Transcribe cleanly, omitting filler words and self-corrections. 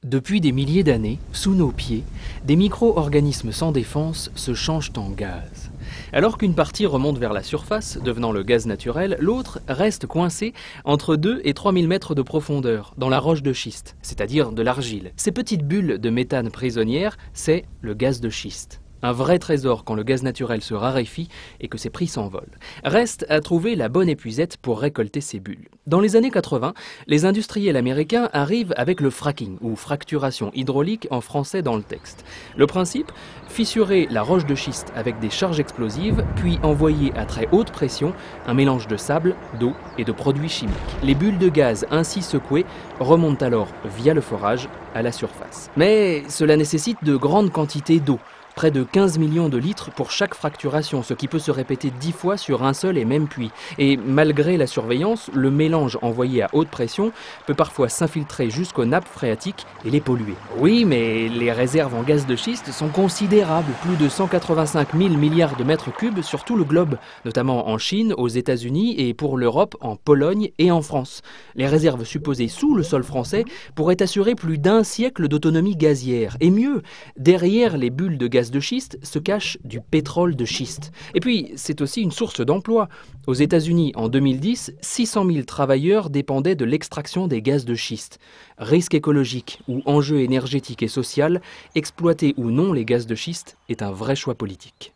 Depuis des milliers d'années, sous nos pieds, des micro-organismes sans défense se changent en gaz. Alors qu'une partie remonte vers la surface, devenant le gaz naturel, l'autre reste coincée entre 2 et 3 000 mètres de profondeur, dans la roche de schiste, c'est-à-dire de l'argile. Ces petites bulles de méthane prisonnières, c'est le gaz de schiste. Un vrai trésor quand le gaz naturel se raréfie et que ses prix s'envolent. Reste à trouver la bonne épuisette pour récolter ces bulles. Dans les années 80, les industriels américains arrivent avec le fracking, ou fracturation hydraulique en français dans le texte. Le principe, fissurer la roche de schiste avec des charges explosives, puis envoyer à très haute pression un mélange de sable, d'eau et de produits chimiques. Les bulles de gaz ainsi secouées remontent alors via le forage à la surface. Mais cela nécessite de grandes quantités d'eau. Près de 15 millions de litres pour chaque fracturation, ce qui peut se répéter 10 fois sur un seul et même puits. Et malgré la surveillance, le mélange envoyé à haute pression peut parfois s'infiltrer jusqu'aux nappes phréatiques et les polluer. Oui, mais les réserves en gaz de schiste sont considérables, plus de 185 000 milliards de mètres cubes sur tout le globe, notamment en Chine, aux États-Unis et pour l'Europe, en Pologne et en France. Les réserves supposées sous le sol français pourraient assurer plus d'un siècle d'autonomie gazière. Et mieux, derrière les bulles de gaz de schiste se cache du pétrole de schiste. Et puis, c'est aussi une source d'emploi. Aux États-Unis, en 2010, 600 000 travailleurs dépendaient de l'extraction des gaz de schiste. Risque écologique ou enjeu énergétique et social, exploiter ou non les gaz de schiste est un vrai choix politique.